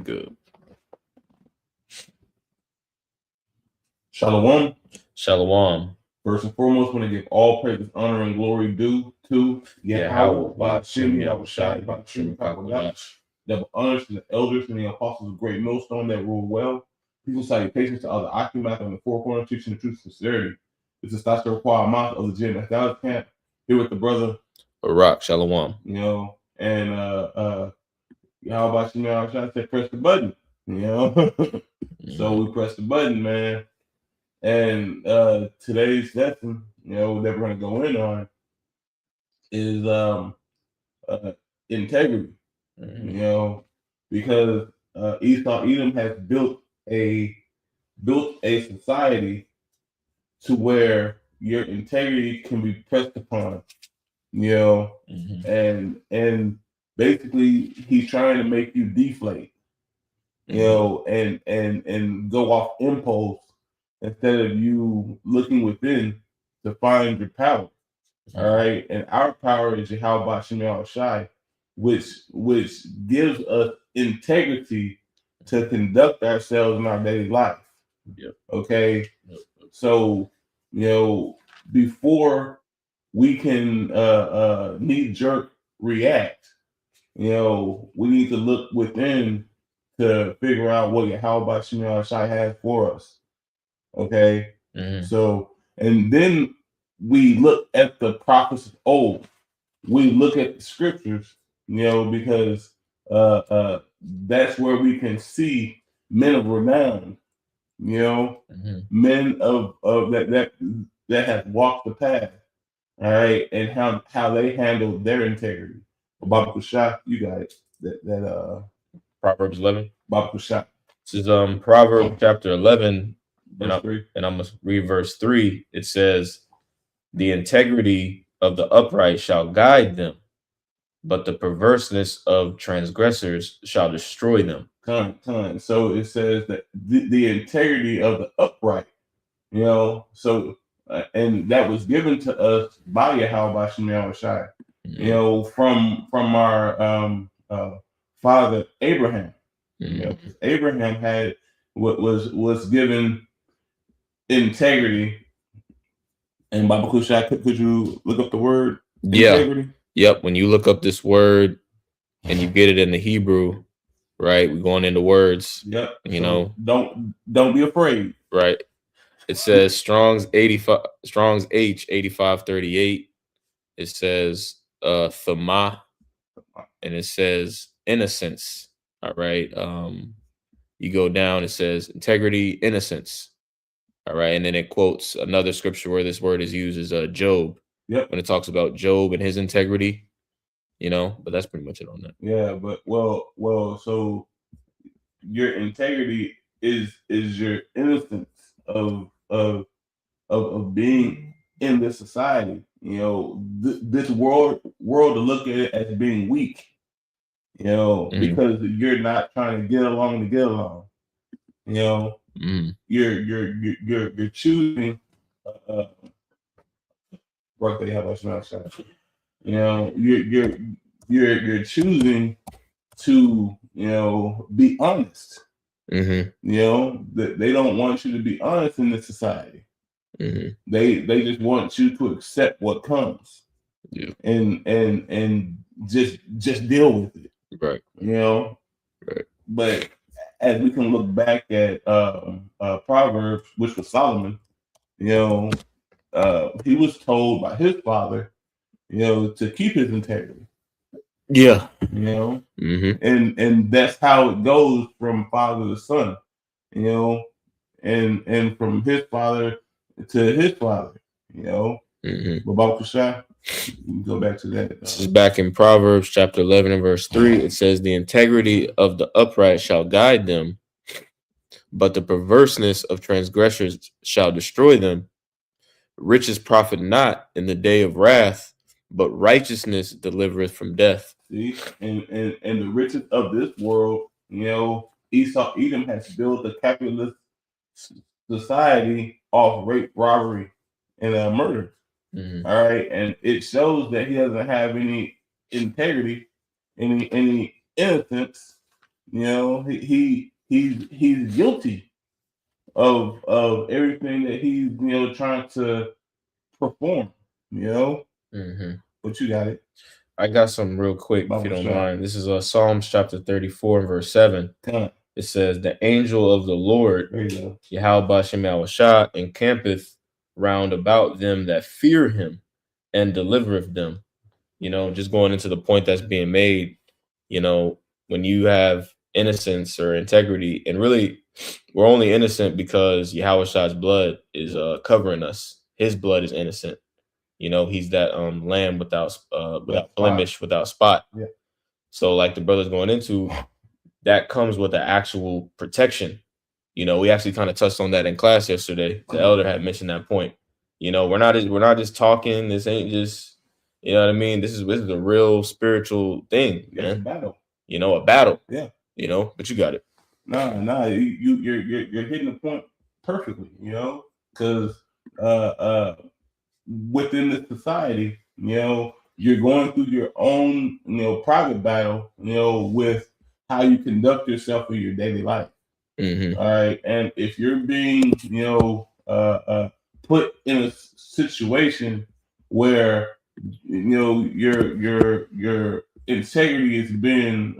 good. Shalom. Shalom. First and foremost, want to give all praise, honor, and glory due to Yahweh, by Shem Yahushai, by Shem Kakodash. Double honors to the elders and the apostles of Great Millstone that rule well. People salutations to other occupants on the four corners, teaching the truth and sincerity. This is Pastor Require Mount of the Jinn Dallas camp, here with the brother Barak, Shalom. And y'all about Shem Yahushai said press the button, So we press the button, man. And today's lesson, that we're going to go in on is integrity. Because Edom has built a society to where your integrity can be pressed upon, and basically he's trying to make you deflate, and go off impulse instead of you looking within to find your power. All right. And our power is Yahweh Shem Yahushai, which gives us integrity to conduct ourselves in our daily life. Yep. Okay. Yep. So, before we can knee-jerk react, we need to look within to figure out what Yahweh Shem Yahushai has for us. Okay. So, and then we look at the prophets of old. We look at the scriptures, because that's where we can see men of renown, men of that have walked the path, all right, and how they handled their integrity. Baba Kusha, you got it. That Proverbs 11. Baba Kusha. This is Proverbs chapter 11. And I'm going to read verse 3. It says, the integrity of the upright shall guide them, but the perverseness of transgressors shall destroy them. So it says that the integrity of the upright, and that was given to us by Yahweh Shem Yahushai, from our father Abraham. Abraham had what was given integrity. And Baba Kusha, could you look up the word integrity? Yep. When you look up this word and you get it in the Hebrew, right? We're going into words. Yep. Don't be afraid. Right. It says Strong's H 8538. It says thama, and it says innocence. All right. You go down, it says integrity, innocence. All right. And then it quotes another scripture where this word is used is Job. Yep. When it talks about Job and his integrity, but that's pretty much it on that. Yeah, but so your integrity is your innocence of being in this society. This world to look at it as being weak. Because you're not trying to get along to get along. You're choosing birthday, how about you're choosing to be honest. They don't want you to be honest in this society. They just want you to accept what comes. And just deal with it. Right. Right. But as we can look back at Proverbs, which was Solomon, he was told by his father, to keep his integrity. Yeah. And that's how it goes from father to son, and from his father to his father, But Baba Kusha, go back to that. This is back in Proverbs chapter 11 and verse 3. It says, the integrity of the upright shall guide them, but the perverseness of transgressors shall destroy them. Riches profit not in the day of wrath, but righteousness delivereth from death. See, and the riches of this world, Edom has built a capitalist society off rape, robbery, and murder. All right, and it shows that he doesn't have any integrity, any innocence, You know, he's guilty of everything that he's trying to perform. You know, but you got it. I got some real quick, if you don't mind. This is Psalms chapter 34 and verse 7. It says, "The angel of the Lord, Yahweh Shem Shah, encampeth round about them that fear him and delivereth them." You know, just going into the point that's being made, you know, when you have innocence or integrity, and really we're only innocent because Yahweh Shah's blood is covering us. His blood is innocent. You know, he's that lamb without blemish, without spot. Yeah. So like the brother's going into, that comes with the actual protection. You know, we actually kind of touched on that in class yesterday. The elder had mentioned that point. You know, we're not just talking. This ain't just, you know what I mean? This is a real spiritual thing, man. It's a battle. You know, a battle. Yeah. You know, but you got it. Nah, you're hitting the point perfectly, you know, because within the society, you know, you're going through your own, private battle, with how you conduct yourself in your daily life. Mm-hmm. All right. And if you're being, put in a situation where, your integrity is being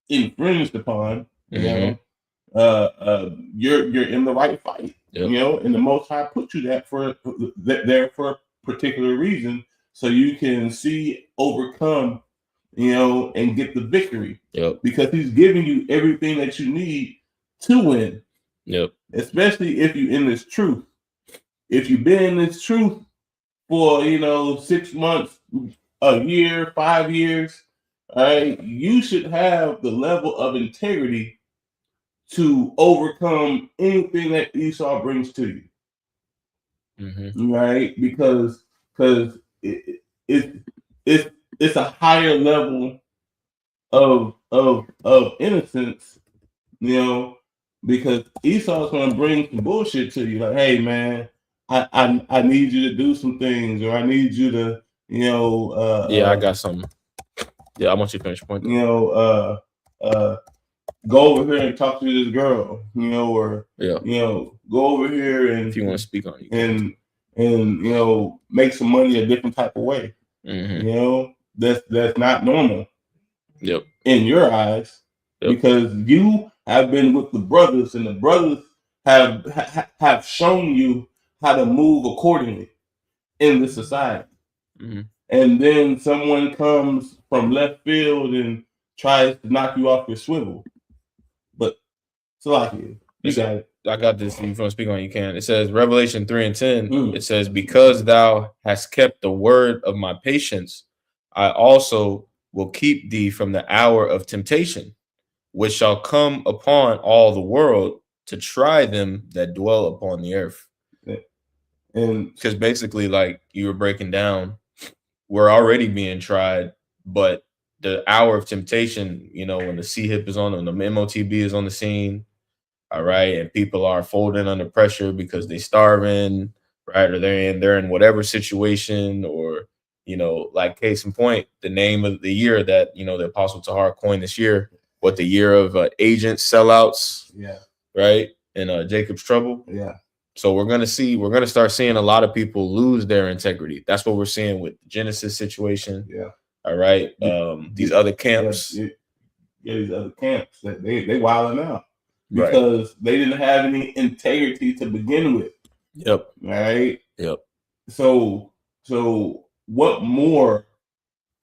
infringed upon, Mm-hmm. You're in the right fight. Yep. You know, and the Most High put you there for a particular reason, so you can see, overcome, and get the victory. Yep. Because He's giving you everything that you need to win. Yep. Especially if you're in this truth. If you've been in this truth for 6 months, a year, 5 years, all right, you should have the level of integrity to overcome anything that Esau brings to you. Mm-hmm. Right? Because it's a higher level of innocence, because Esau's gonna bring some bullshit to you, like, hey man, I need you to do some things, or I need you to, I got some. Yeah, I want you to finish your point. Go over here and talk to this girl, or go over here and, if you want to speak on it, and make some money a different type of way. Mm-hmm. That's not normal. Yep. In your eyes, because you have been with the brothers, and the brothers have shown you how to move accordingly in the society. Mm-hmm. And then someone comes from left field and tries to knock you off your swivel. But Salaki, you got it. I got this. If you want to speak on it, you can. It says Revelation 3 and 10. It says, "Because thou hast kept the word of my patience, I also will keep thee from the hour of temptation, which shall come upon all the world to try them that dwell upon the earth." And because basically, like you were breaking down, we're already being tried, but the hour of temptation, when the C-HIP is on, when the MOTB is on the scene, all right, and people are folding under pressure because they starving, right, or they're in whatever situation, or like case in point, the name of the year that the Apostle Tahar coined this year, what the year of agent sellouts, right, and Jacob's trouble, So we're gonna start seeing a lot of people lose their integrity. That's what we're seeing with the Genesis situation. All right, these other camps. These other camps that they wilding out because they didn't have any integrity to begin with. Yep. Right. Yep. So what more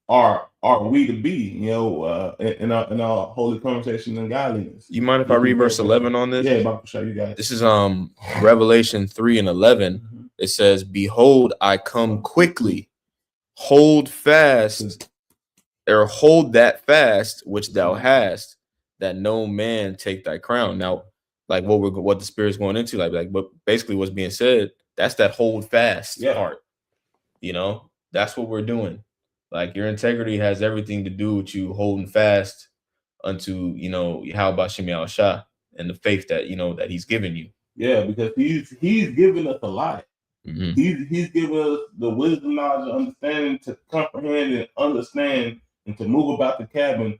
are we to be? In our holy conversation and godliness. You mind if I read verse 11 on this? Yeah, I'll show you guys. This is Revelation 3 and 11. Mm-hmm. It says, "Behold, I come quickly. Hold fast, or hold that fast which thou hast, that no man take thy crown." Now, like what the Spirit's going into, like but basically what's being said, that's that hold fast part. That's what we're doing. Like your integrity has everything to do with you holding fast unto Yahweh Shem Shah and the faith that that He's given you. Yeah, because He's given us a lot. Mm-hmm. He's given us the wisdom, knowledge, and understanding to comprehend and understand and to move about the cabin,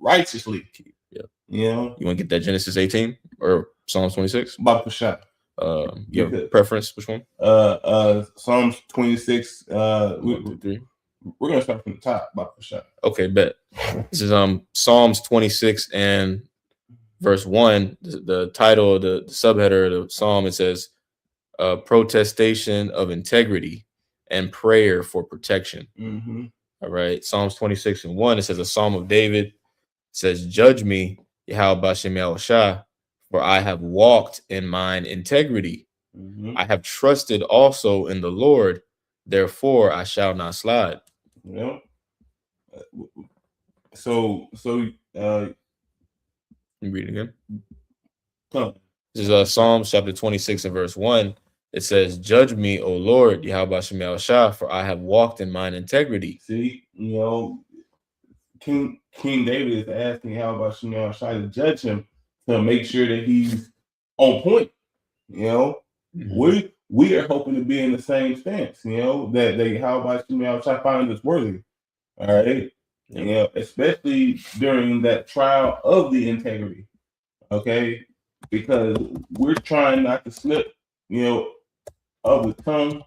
righteously. Yeah. You know, you want to get that Genesis 18 or Psalms 26? About Pashah. Your preference? Which one? Psalms 26. 1 through 3. We're gonna start from the top. About Pashah. Okay, bet. This is Psalms 26 and verse 1. The title of the subheader of the psalm, it says, protestation of integrity and prayer for protection. Mm-hmm. All right. Psalms 26 and 1, it says, a psalm of David. It says, judge me, Yahweh Bashem Yahushua, for I have walked in mine integrity. Mm-hmm. I have trusted also in the Lord, therefore I shall not slide. Yeah. So you read it again. Come. This is Psalms chapter 26 and verse 1. It says, judge me, O Lord, Yahweh Bashem Yahushua, for I have walked in mine integrity. See, King David is asking Yahweh Bashem Yahushua to judge him to make sure that he's on point. Mm-hmm. We are hoping to be in the same stance, that Yahweh Bashem Yahushua finds us worthy. All right. Yep. Especially during that trial of the integrity. Okay. Because we're trying not to slip, of the tongue,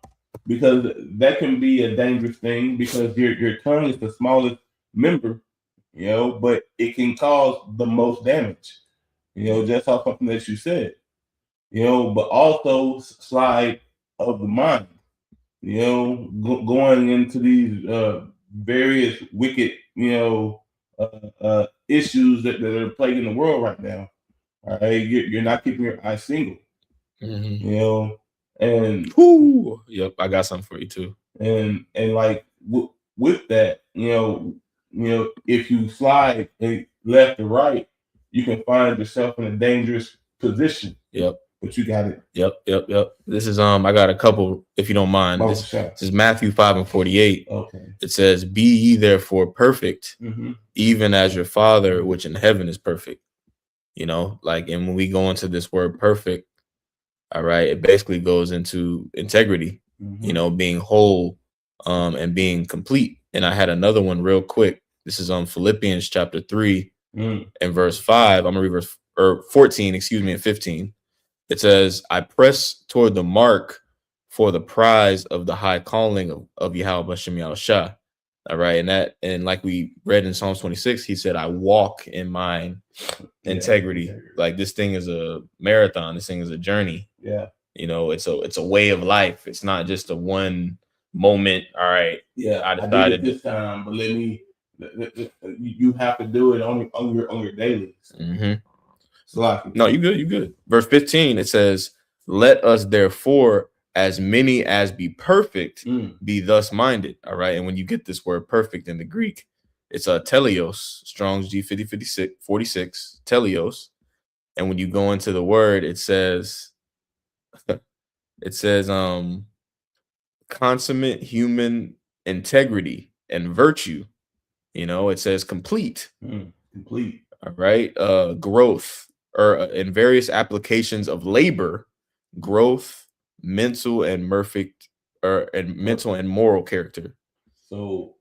because that can be a dangerous thing, because your tongue is the smallest member, but it can cause the most damage, just off something that you said, but also slide of the mind, going into these various wicked, issues that are plaguing the world right now. All right, you're not keeping your eyes single. Mm-hmm. And yep, I got something for you too. And like with that, if you slide left or right, you can find yourself in a dangerous position. Yep. But you got it. Yep. This is I got a couple, if you don't mind. This is Matthew 5 and 48. Okay. It says, be ye therefore perfect, even as your Father which in heaven is perfect. And when we go into this word perfect, all right, it basically goes into integrity, being whole, and being complete. And I had another one real quick. This is on Philippians chapter 3 and verse 5. I'm gonna read verse 14, and 15. It says, I press toward the mark for the prize of the high calling of Yahweh Bashem Yahushua. All right. And like we read in Psalms 26, he said, I walk in mine integrity. Like, this thing is a marathon. This thing is a journey. Yeah. It's a way of life. It's not just a one moment. All right. Yeah. I decided this time, but you have to do it on your dailies. Mm-hmm. No, you good. Verse 15, it says, let us therefore, as many as be perfect, be thus minded. All right. And when you get this word perfect in the Greek, it's a teleos, Strong's G5046, teleos. And when you go into the word, it says consummate human integrity and virtue. It says complete. Complete. All right. Growth, or in various applications of labor, growth, mental and moral character. So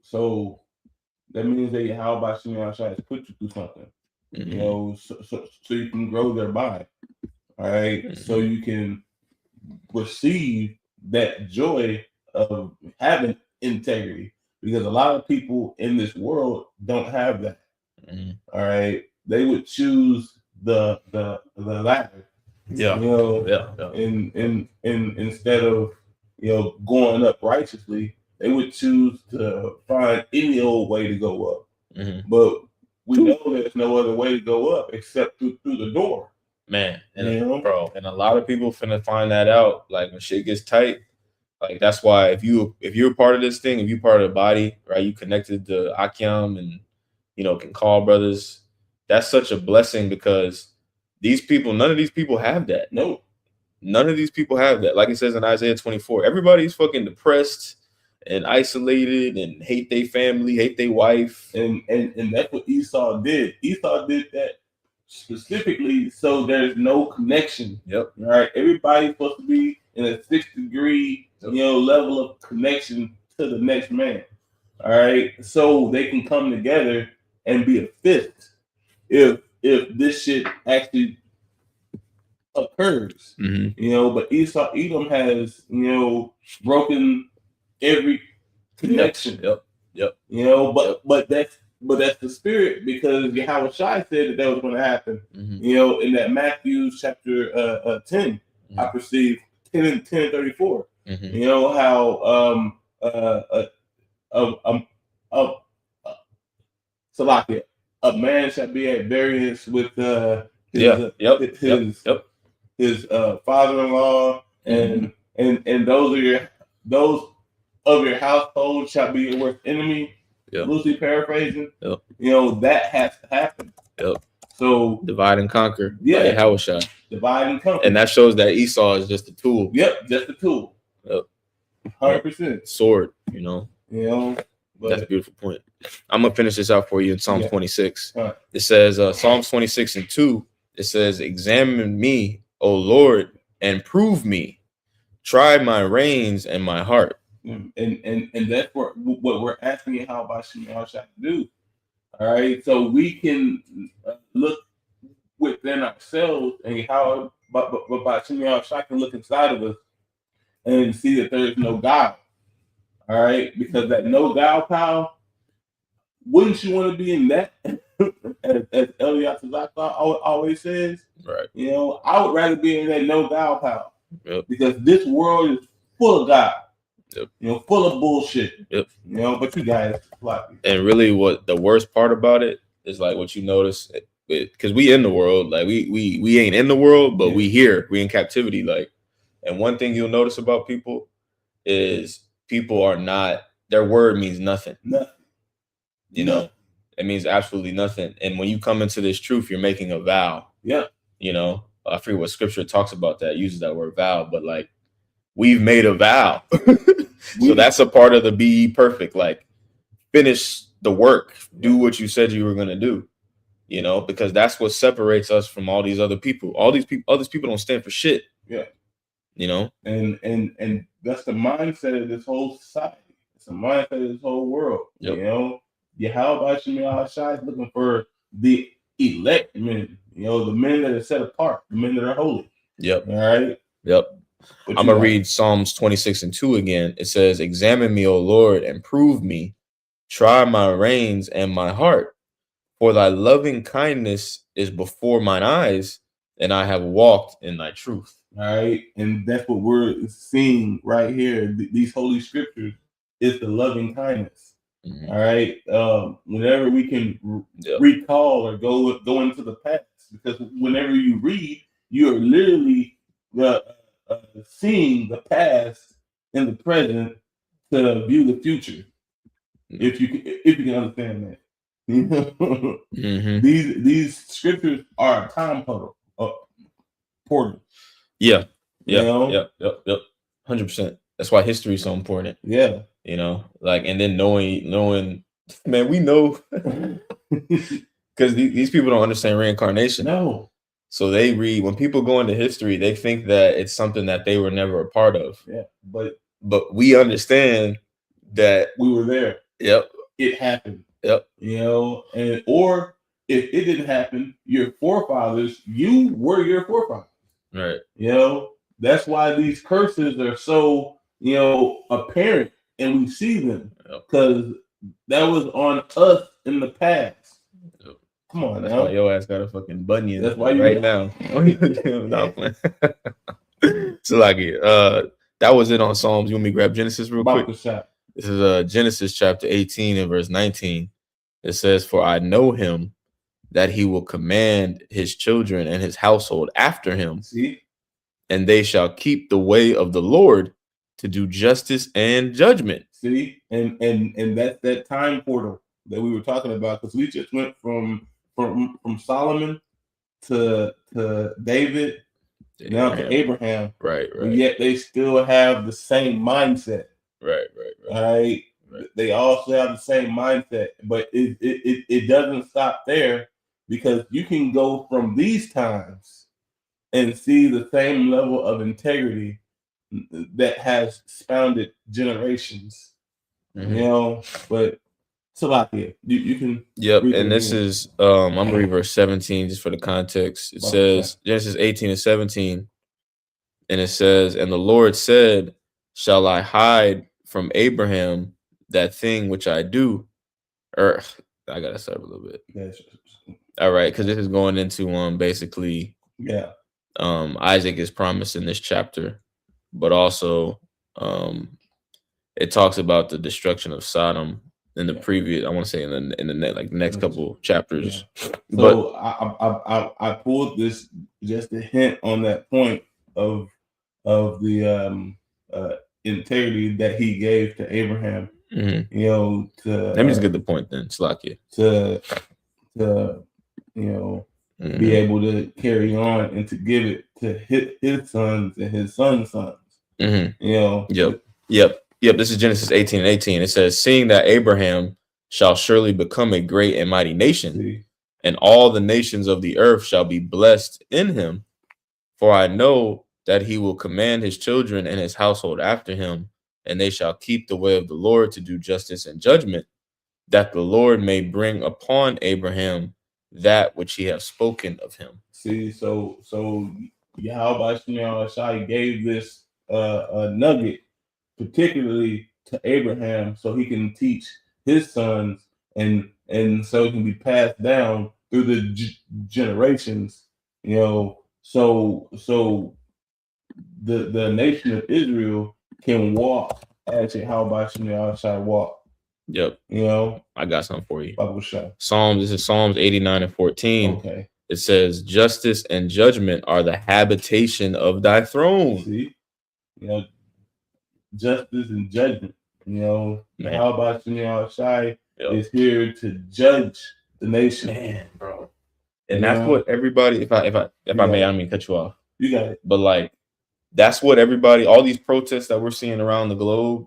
that means that how about Shimei has put you through something, so you can grow thereby. All right. So you can receive that joy of having integrity, because a lot of people in this world don't have that. All right. They would choose the latter. Yeah. And instead of going up righteously, they would choose to find any old way to go up. But we know there's no other way to go up except through the door. Man, bro, and a lot of people finna find that out. Like, when shit gets tight, like, that's why if you're part of this thing, if you're part of the body, right, you connected to Akyam and can call brothers. That's such a blessing, because none of these people have that. No, none of these people have that. Like it says in Isaiah 24, everybody's fucking depressed and isolated and hate their family, hate their wife. And that's what Esau did. Esau did that specifically so there's no connection. Yep. Right. Everybody's supposed to be in a 6-degree, level of connection to the next man. All right. So they can come together and be a fist if this shit actually occurs. But Edom has broken every connection. Yep. But that's the spirit, because Yahweh Shai said that was going to happen. In that Matthew chapter 10, I perceive 10 and 34. How Salakia, a man shall be at variance with his father-in-law, and those of your household shall be your worst enemy. Loosely paraphrasing. That has to happen. So divide and conquer. Yeah, How shall divide and conquer, and that shows that Esau is just a tool. Just a tool. 100%. Sword. But that's a beautiful point. I'm gonna finish this out for you in Psalm 26. Right. It says, Psalms 26 and 2. It says, "Examine me, O Lord, and prove me. Try my reins and my heart." And that's what we're asking you, how about Shimon Shai to do. All right, so we can look within ourselves, and how about Shimon Shai can look inside of us and see that there is no God. All right, because that no God power, wouldn't you want to be in that? as Elias always says, right? I would rather be in that no God power. Yep. Because this world is full of God. Yep. Full of bullshit. Yep. But you guys, and really, what the worst part about it is, like, what you notice, because we in the world, like we ain't in the world, but we here, we in captivity, like. And one thing you'll notice about people is people are not, their word means nothing. Nothing. It means absolutely nothing. And when you come into this truth, you're making a vow. Yeah. I forget what scripture talks about that, uses that word vow, but like, we've made a vow. So that's a part of the be perfect. Like, finish the work, do what you said you were going to do, because that's what separates us from all these other people. All these people don't stand for shit. Yeah. And that's the mindset of this whole society. It's the mindset of this whole world. Yep. How about Shimon Shai is looking for the elect men, the men that are set apart, the men that are holy. Yep. All right. Yep. I'm going to read Psalms 26 and 2 again. It says, "Examine me, O Lord, and prove me. Try my reins and my heart. For thy loving kindness is before mine eyes, and I have walked in thy truth." All right. And that's what we're seeing right here. These holy scriptures is the loving kindness. All right. Whenever we can recall or go into the past, because whenever you read, you are literally seeing the past and the present to view the future. If you can understand that. These scriptures are a time portal. Yeah. 100%. That's why history is so important. Yeah. And then knowing, man, we know, because these people don't understand reincarnation. No. So they read, when people go into history, they think that it's something that they were never a part of. Yeah. But we understand that we were there. Yep. It happened. Yep. Or if it didn't happen, your forefathers, you were your forefathers. Right. That's why these curses are so, apparent, and we see them, because that was on us in the past. Yep. Come on, that's why your ass got a fucking bunion. That's why right now. So like that was it on Psalms. You want me to grab Genesis real quick? This is Genesis chapter 18 and verse 19. It says, "For I know him, that he will command his children and his household after him. See? And they shall keep the way of the Lord to do justice and judgment." See? And that's that time portal that we were talking about, because we just went from Solomon to David, now to Abraham. Right. But yet they still have the same mindset. Right. All right. They also have the same mindset, but it doesn't stop there, because you can go from these times and see the same level of integrity that has spounded generations. But Salakia. You can. Yep, read and it this again. is I'm gonna read verse 17 just for the context. It says Genesis 18 and 17, and it says, "And the Lord said, Shall I hide from Abraham that thing which I do?" Or I gotta start a little bit. Yes. All right, because this is going into basically Yeah. Isaac is promised in this chapter, but also it talks about the destruction of Sodom in the previous. I want to say in the next couple chapters. Yeah. But So I pulled this just a hint on that point of the integrity that he gave to Abraham. mhm. You know, to Let me just get the point then. Slakia. to be able to carry on and to give it to his sons and his sons' sons. Mhm. You know. Yep. This is Genesis 18 and 18. It says, "Seeing that Abraham shall surely become a great and mighty nation, See? and all the nations of the earth shall be blessed in him. For I know that he will command his children and his household after him, and they shall keep the way of the Lord to do justice and judgment, that the Lord may bring upon Abraham that which he has spoken of him." See, so Yahweh Shai gave this a nugget particularly to Abraham so he can teach his sons and so it can be passed down through the generations, you know, so the nation of Israel can walk as Yahweh Shai walk. Yep. You know, I got something for you. Bible Shai. This is Psalms 89 and 14. Okay. It says, "Justice and judgment are the habitation of thy throne." See, you know, justice and judgment. You know, how about Shai is here to judge the nation. Man, bro. And that's what everybody, if I may, I don't mean cut you off. You got it. But like, that's what everybody, all these protests that we're seeing around the globe,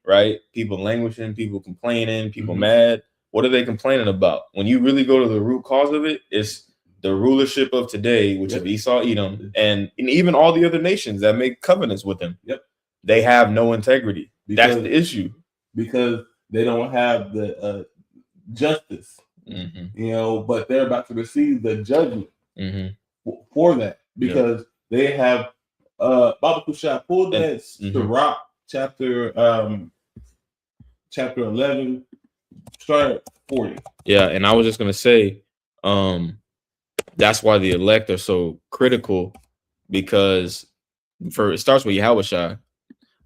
right? People languishing, people complaining, people mad. What are they complaining about? When you really go to the root cause of it, it's the rulership of today, which is Esau, Edom, and even all the other nations that make covenants with him. Yep. They have no integrity. That's the issue. Because they don't have the justice, you know, but they're about to receive the judgment for that because they have Baba Kushai pulled that Sirach chapter 11, start at 40. Yeah, and I was just gonna say, that's why the elect are so critical, because it starts with Yahushua.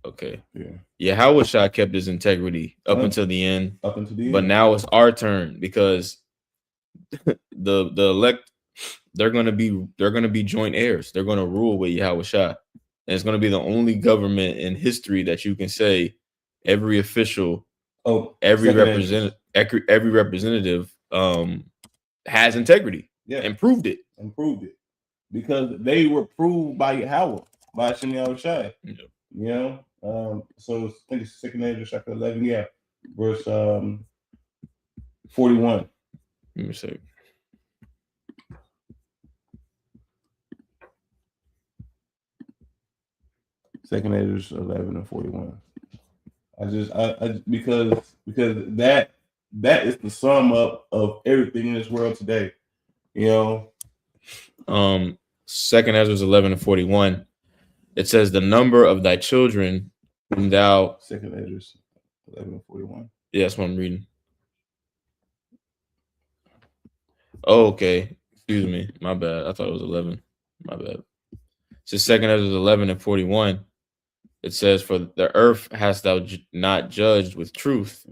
Okay. Yeah. Yahushua kept his integrity up until the end. But now it's our turn, because the elect, they're gonna be joint heirs. They're gonna rule with Yahushua. And it's gonna be the only government in history that you can say every official, every representative has integrity. Yeah. And proved it. Because they were proved by Yahweh, by Shem Yahushua. You know? So I think it's 2nd Ezra chapter 11, verse 41. Let me see. Second Ezra 11 and 41. I because that is the sum up of everything in this world today. You know. 2nd Ezra 11 and 41. It says, "The number of thy children whom thou." 2nd Ezra 11 and 41. Yeah, that's what I'm reading. Oh, okay. Excuse me. My bad. I thought it was 11. My bad. So 2nd Ezra 11 and 41. It says, "For the earth hast thou not judged with truth,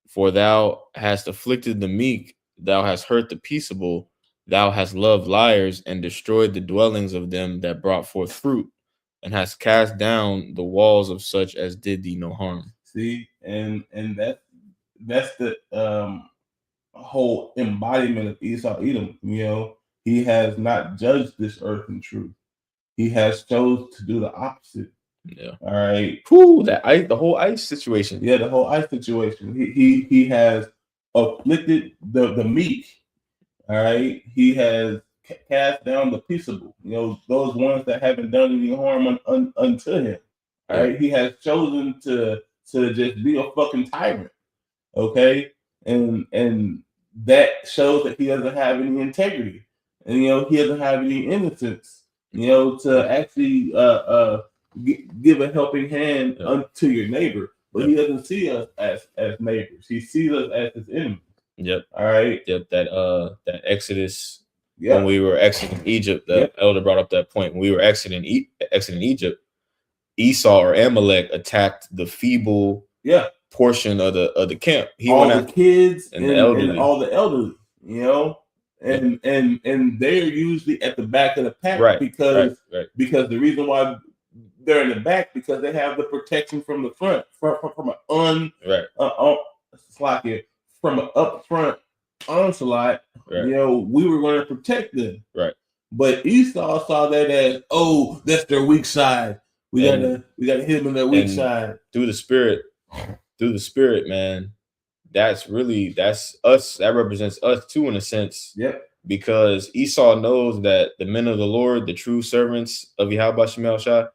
for thou hast afflicted the meek, thou hast hurt the peaceable, thou hast loved liars and destroyed the dwellings of them that brought forth fruit, and hast cast down the walls of such as did thee no harm." See, and that's the whole embodiment of Esau Edom. You know, he has not judged this earth in truth. He has chose to do the opposite. Yeah. All right. Whew, the whole ICE situation. Yeah, the whole ICE situation. He has afflicted the meek. All right. He has cast down the peaceable. You know, those ones that haven't done any harm unto him. All right. He has chosen to just be a fucking tyrant. Okay. and that shows that he doesn't have any integrity, and he doesn't have any innocence, to actually give a helping hand unto your neighbor. But he doesn't see us as neighbors. He sees us as his enemies. Yep. All right. Yep. That Exodus. Yep. When we were exiting Egypt, the elder brought up that point. When we were exiting Egypt, Esau or Amalek attacked the feeble portion of the camp. All the kids and the elderly. And all the elderly, and they're usually at the back of the pack because the reason why they're in the back because they have the protection from the front from an from an upfront onslaught. We were going to protect them. Right. But Esau saw that as, that's their weak side. We gotta hit them in their weak side. Through the spirit, man. That's us. That represents us too, in a sense. Yep. Because Esau knows that the men of the Lord, the true servants of Yahweh Shemel Shai,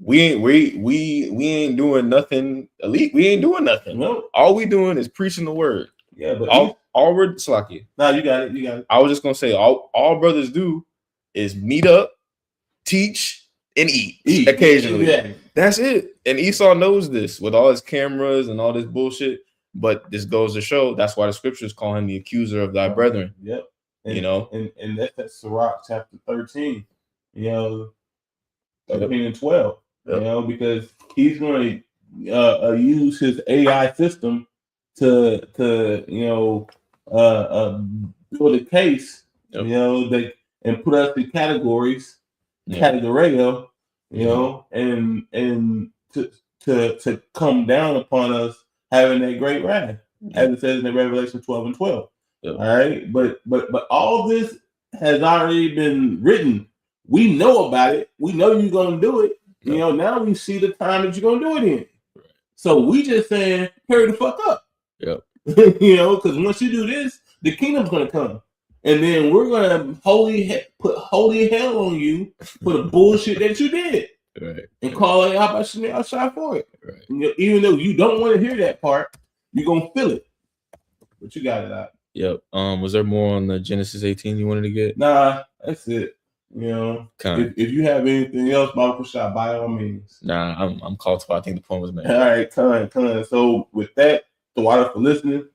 we ain't doing nothing elite. We ain't doing nothing. No. All we doing is preaching the word. Yeah, but all we're Slaki. No, you got it. I was just gonna say all brothers do is meet up, teach, and eat occasionally. Yeah. That's it. And Esau knows this with all his cameras and all this bullshit. But this goes to show that's why the scriptures call him the accuser of thy brethren. Yep. And that's that Sirach chapter 13. 13 and 12. Because he's going to use his AI system to build a case, that and put us in categories, categorio, and to come down upon us having that great wrath, as it says in Revelation 12 and 12. All right, but all this has already been written. We know about it. We know you're gonna do it. Now we see the time that you're gonna do it in. Right. So we just saying, hurry the fuck up. Yep. Because once you do this, the kingdom's gonna come, and then we're gonna put holy hell on you for the bullshit that you did. Right. And call it out by Shemel Shai for it. Right. Even though you don't want to hear that part, you're gonna feel it. But you got it out. Yep. Was there more on the Genesis 18 you wanted to get? Nah, that's it. If you have anything else, Bible shot, by all means. Nah, I'm called to. I think the point was made. All right, come. So with that, the water for listening.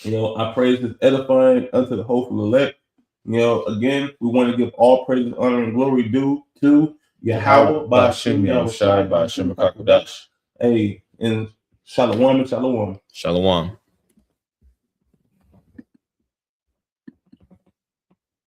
I praise this edifying unto the hopeful elect. Again, we want to give all praise, honor, and glory due to Yahweh by Shemel Shai by Shemel Kakodash. Hey, and shalom and shalom. Shalom.